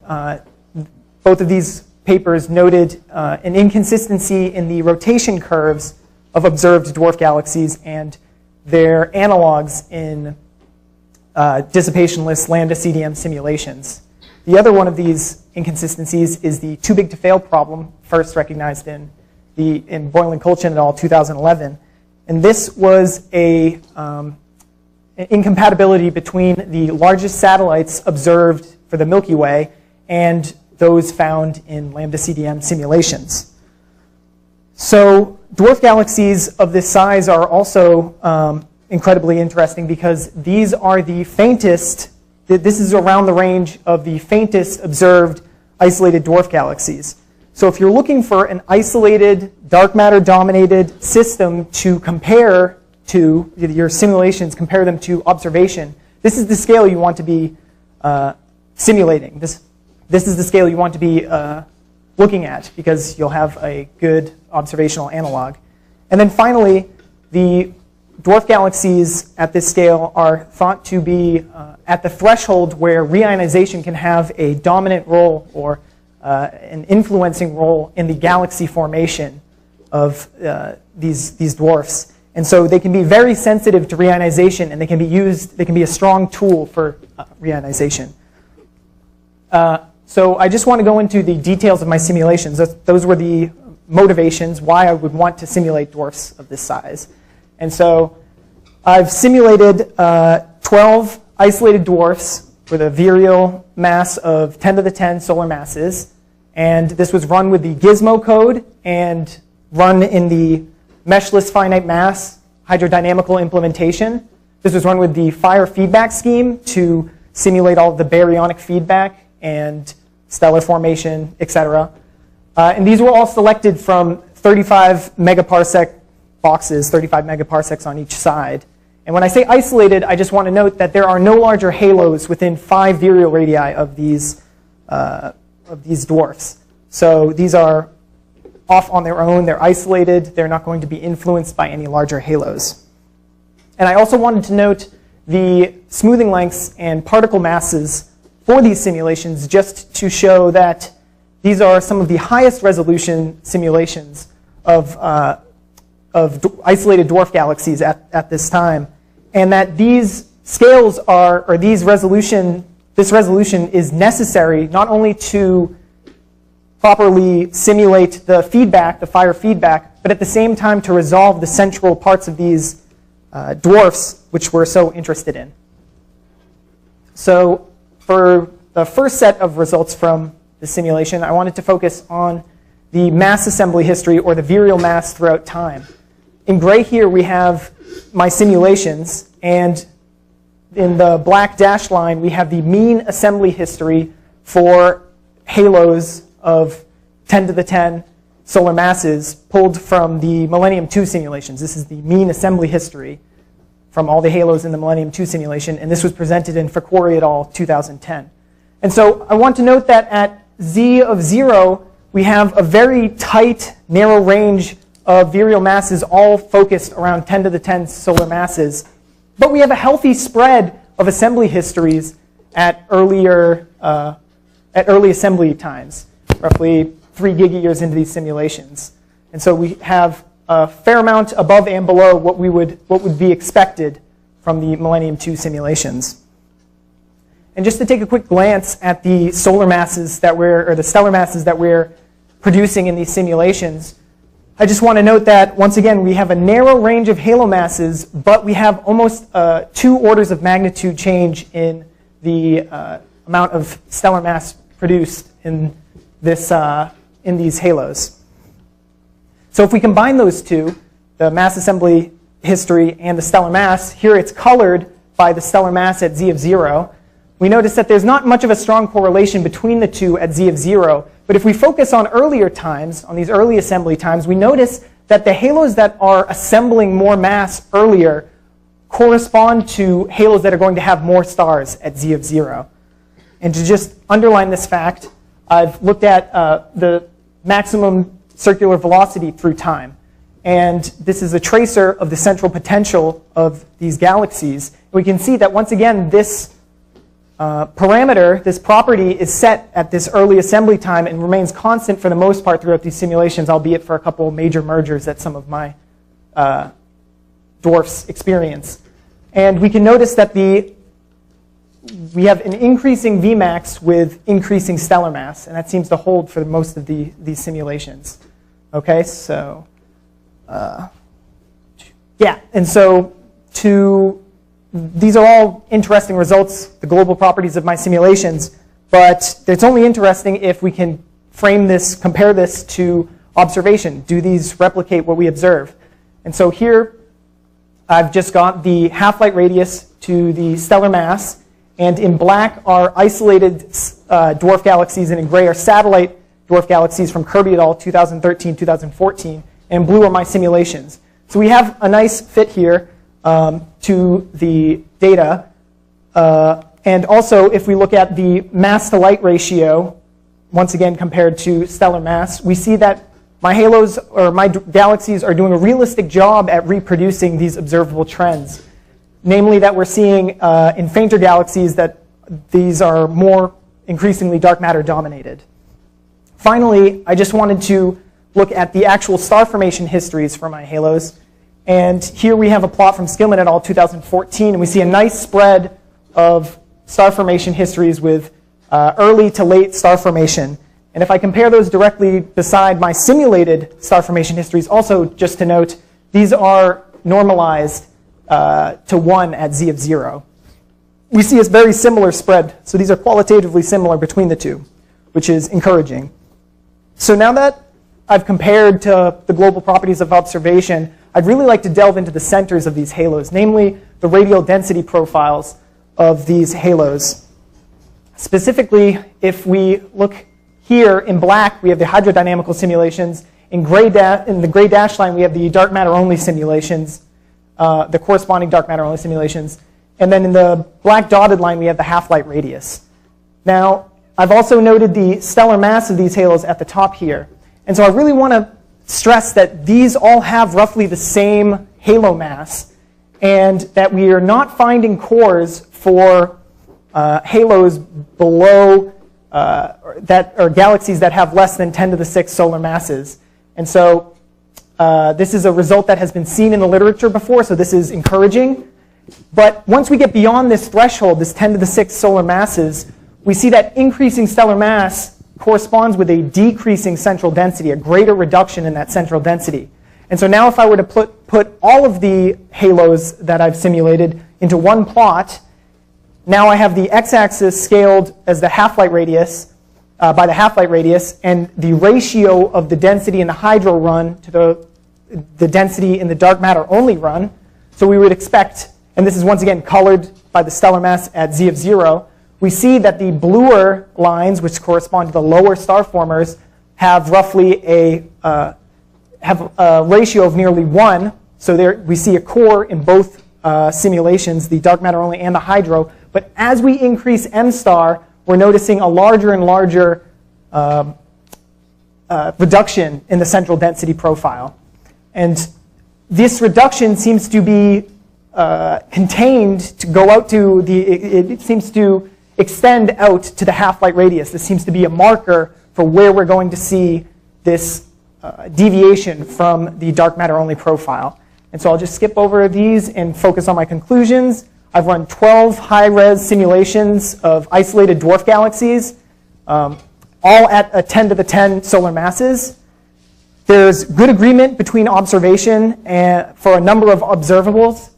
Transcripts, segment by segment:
both of these papers noted an inconsistency in the rotation curves of observed dwarf galaxies and their analogs in dissipationless lambda CDM simulations. The other one of these inconsistencies is the too big to fail problem, first recognized in Boylan-Kolchin et al. 2011. And this was an incompatibility between the largest satellites observed for the Milky Way and those found in lambda CDM simulations. So dwarf galaxies of this size are also incredibly interesting because these are the faintest, this is around the range of the faintest observed isolated dwarf galaxies. So if you're looking for an isolated, dark matter dominated system to compare to, your simulations compare them to observation, this is the scale you want to be simulating. This is the scale you want to be looking at because you'll have a good observational analog. And then finally, the dwarf galaxies at this scale are thought to be at the threshold where reionization can have a dominant role or an influencing role in the galaxy formation of these dwarfs. And so they can be very sensitive to reionization, and they can be a strong tool for reionization. So I just want to go into the details of my simulations. Those were the motivations why I would want to simulate dwarfs of this size. And so I've simulated 12 isolated dwarfs with a virial mass of 10 to the 10 solar masses. And this was run with the Gizmo code and run in the meshless finite mass hydrodynamical implementation. This was run with the Fire feedback scheme to simulate all of the baryonic feedback and stellar formation, etc. And these were all selected from 35 megaparsec boxes, 35 megaparsecs on each side. And when I say isolated, I just want to note that there are no larger halos within 5 virial radii of these dwarfs. So these are off on their own. They're isolated. They're not going to be influenced by any larger halos. And I also wanted to note the smoothing lengths and particle masses for these simulations just to show that these are some of the highest resolution simulations of isolated dwarf galaxies at this time. And that these scales are, or this resolution is necessary not only to properly simulate the feedback, the Fire feedback, but at the same time to resolve the central parts of these dwarfs, which we're so interested in. So for the first set of results from the simulation, I wanted to focus on the mass assembly history, or the virial mass throughout time. In gray here, we have my simulations, and in the black dashed line, we have the mean assembly history for halos of 10 to the 10 solar masses pulled from the Millennium 2 simulations. This is the mean assembly history from all the halos in the Millennium 2 simulation, and this was presented in Fakori et al. 2010. And so I want to note that at z of 0, we have a very tight, narrow range of virial masses all focused around 10 to the 10 solar masses. But we have a healthy spread of assembly histories at early assembly times, roughly 3 gigayears into these simulations. And so we have a fair amount above and below what would be expected from the Millennium 2 simulations. And just to take a quick glance at the solar masses that the stellar masses that we're producing in these simulations, I just want to note that, once again, we have a narrow range of halo masses, but we have almost 2 orders of magnitude change in the amount of stellar mass produced in these halos. So if we combine those two, the mass assembly history and the stellar mass, here it's colored by the stellar mass at z of 0. We notice that there's not much of a strong correlation between the two at z of 0. But if we focus on earlier times, on these early assembly times, we notice that the halos that are assembling more mass earlier correspond to halos that are going to have more stars at z of 0. And to just underline this fact, I've looked at the maximum circular velocity through time. And this is a tracer of the central potential of these galaxies. We can see that, once again, this parameter, this property, is set at this early assembly time and remains constant for the most part throughout these simulations, albeit for a couple major mergers that some of my dwarfs experience. And we can notice that we have an increasing Vmax with increasing stellar mass, and that seems to hold for most of these simulations. Okay, so yeah, and so these are all interesting results, the global properties of my simulations, but it's only interesting if we can compare this to observation. Do these replicate what we observe? And so here, I've just got the half-light radius to the stellar mass, and in black are isolated dwarf galaxies, and in gray are satellite dwarf galaxies from Kirby et al. 2013, 2014, and in blue are my simulations. So we have a nice fit here to the data. And also, if we look at the mass to light ratio, once again compared to stellar mass, we see that my halos, or my galaxies, are doing a realistic job at reproducing these observable trends. Namely, that we're seeing in fainter galaxies that these are more increasingly dark matter dominated. Finally, I just wanted to look at the actual star formation histories for my halos. And here we have a plot from Skillman et al. 2014, and we see a nice spread of star formation histories with early to late star formation. And if I compare those directly beside my simulated star formation histories, also just to note, these are normalized to 1 at z of 0. We see a very similar spread, so these are qualitatively similar between the two, which is encouraging. So now that I've compared to the global properties of observation, I'd really like to delve into the centers of these halos, namely the radial density profiles of these halos. Specifically, if we look here in black, we have the hydrodynamical simulations. In the gray dashed line, we have the dark matter only simulations, the corresponding dark matter only simulations. And then in the black dotted line, we have the half-light radius. Now, I've also noted the stellar mass of these halos at the top here. And so I really want to stress that these all have roughly the same halo mass, and that we are not finding cores for halos below that are galaxies that have less than 10 to the 6 solar masses. And so this is a result that has been seen in the literature before, so this is encouraging. But once we get beyond this threshold, this 10 to the 6 solar masses, we see that increasing stellar mass corresponds with a decreasing central density, a greater reduction in that central density. And so now if I were to put all of the halos that I've simulated into one plot, now I have the x-axis scaled as the half-light radius, by the half-light radius, and the ratio of the density in the hydro run to the density in the dark matter only run. So we would expect, and this is once again colored by the stellar mass at z of 0, we see that the bluer lines, which correspond to the lower star formers, have roughly a ratio of nearly 1. So there we see a core in both simulations, the dark matter only and the hydro. But as we increase m star, we're noticing a larger and larger reduction in the central density profile. And this reduction seems to be contained to go out to it seems to extend out to the half-light radius. This seems to be a marker for where we're going to see this deviation from the dark matter only profile. And so I'll just skip over these and focus on my conclusions. I've run 12 high-res simulations of isolated dwarf galaxies, all at a 10 to the 10 solar masses. There's good agreement between observation and for a number of observables.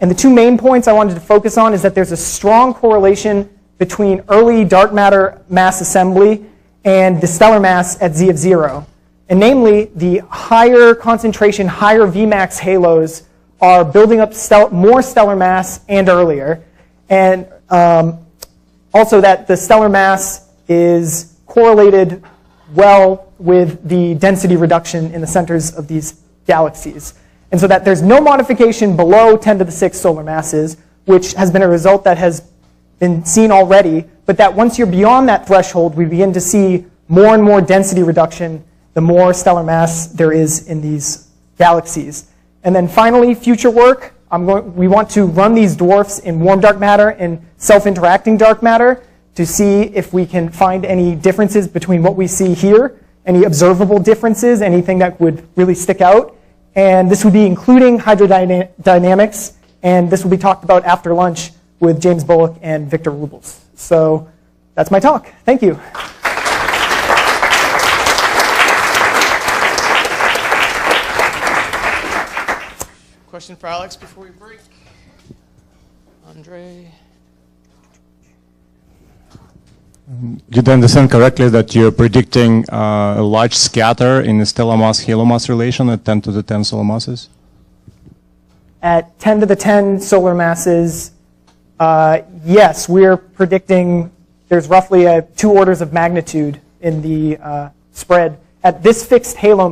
And the two main points I wanted to focus on is that there's a strong correlation between early dark matter mass assembly and the stellar mass at z of 0. And namely, the higher concentration, higher Vmax halos are building up more stellar mass and earlier. And also that the stellar mass is correlated well with the density reduction in the centers of these galaxies. And so that there's no modification below 10 to the 6 solar masses, which has been a result that has been seen already, but that once you're beyond that threshold, we begin to see more and more density reduction the more stellar mass there is in these galaxies. And then finally, future work, we want to run these dwarfs in warm dark matter and self-interacting dark matter to see if we can find any differences between what we see here, any observable differences, anything that would really stick out. And this would be including hydrodynamics, and this will be talked about after lunch with James Bullock and Victor Rubles. So that's my talk. Thank you. Question for Alex before we break? Andre? Did I understand correctly that you're predicting a large scatter in the stellar mass-halo mass relation at 10 to the 10 solar masses? At 10 to the 10 solar masses, yes, we're predicting there's roughly 2 orders of magnitude in the spread at this fixed halo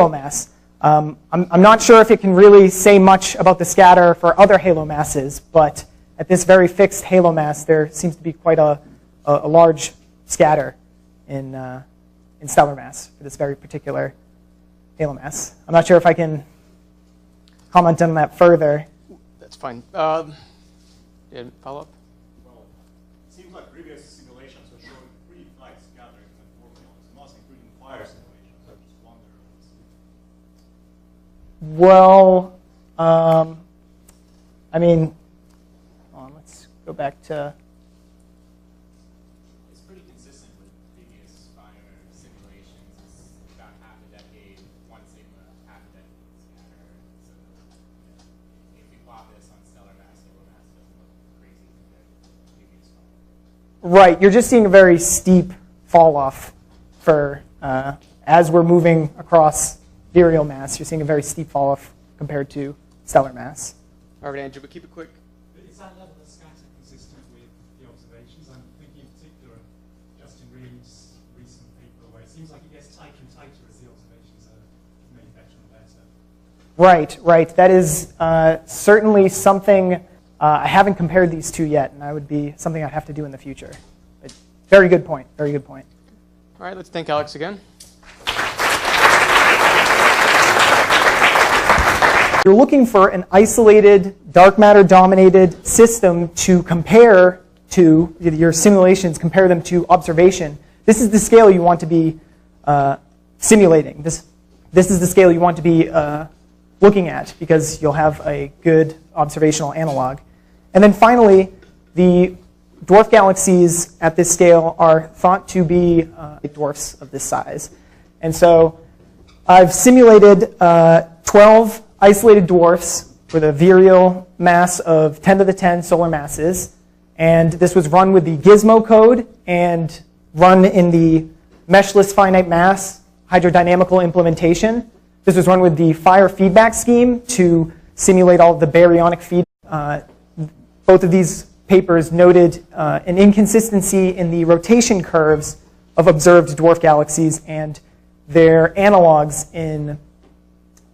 mass. I'm not sure if it can really say much about the scatter for other halo masses, but at this very fixed halo mass, there seems to be quite a large scatter in stellar mass for this very particular halo mass. I'm not sure if I can comment on that further. That's fine. Yeah, follow up? Well, it seems like previous simulations are showing pretty flat scattering at 4 kilometers mass, including fire simulations. I just wonder. Well, I mean, let's go back to. It's pretty consistent with previous fire simulations. It's about half a decade, 1 sigma, half a decade scatter. So if you plot this on stellar mass, solar mass doesn't look crazy compared to previous fire. Right, you're just seeing a very steep fall off for as we're moving across virial mass. You're seeing a very steep fall off compared to stellar mass. All right, Andrew, but keep it quick. Is that level of scatter consistent with the observations? I'm thinking in particular of Justin Reed's recent paper where it seems like it gets tighter and tighter as the observations are made better and better. Right, right. That is certainly something I haven't compared these two yet, and that would be something I'd have to do in the future. But very good point, very good point. All right, let's thank Alex again. You're looking for an isolated, dark matter-dominated system to compare to, your simulations, compare them to observation. This is the scale you want to be simulating. This is the scale you want to be looking at because you'll have a good observational analog. And then finally, the dwarf galaxies at this scale are thought to be dwarfs of this size. And so I've simulated 12 isolated dwarfs with a virial mass of 10 to the 10 solar masses. And this was run with the Gizmo code and run in the meshless finite mass hydrodynamical implementation. This was run with the fire feedback scheme to simulate all of the baryonic feedback. Both of these papers noted an inconsistency in the rotation curves of observed dwarf galaxies and their analogs in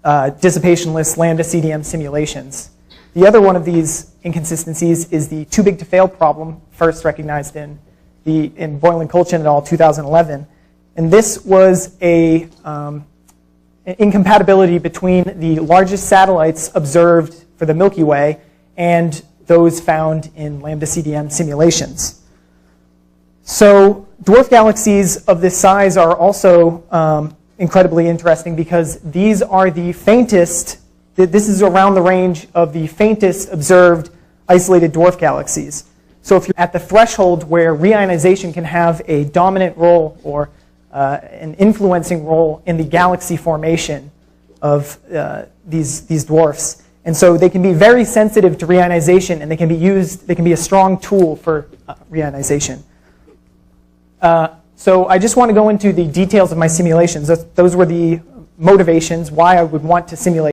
dissipationless lambda CDM simulations. The other one of these inconsistencies is the too big to fail problem, first recognized in Boylan-Kolchin et al. 2011. And this was an incompatibility between the largest satellites observed for the Milky Way and those found in lambda CDM simulations. So dwarf galaxies of this size are also incredibly interesting because these are the faintest, this is around the range of the faintest observed isolated dwarf galaxies. So if you're at the threshold where reionization can have a dominant role or an influencing role in the galaxy formation of these dwarfs. And so they can be very sensitive to reionization and they can be a strong tool for reionization. So I just want to go into the details of my simulations. Those were the motivations why I would want to simulate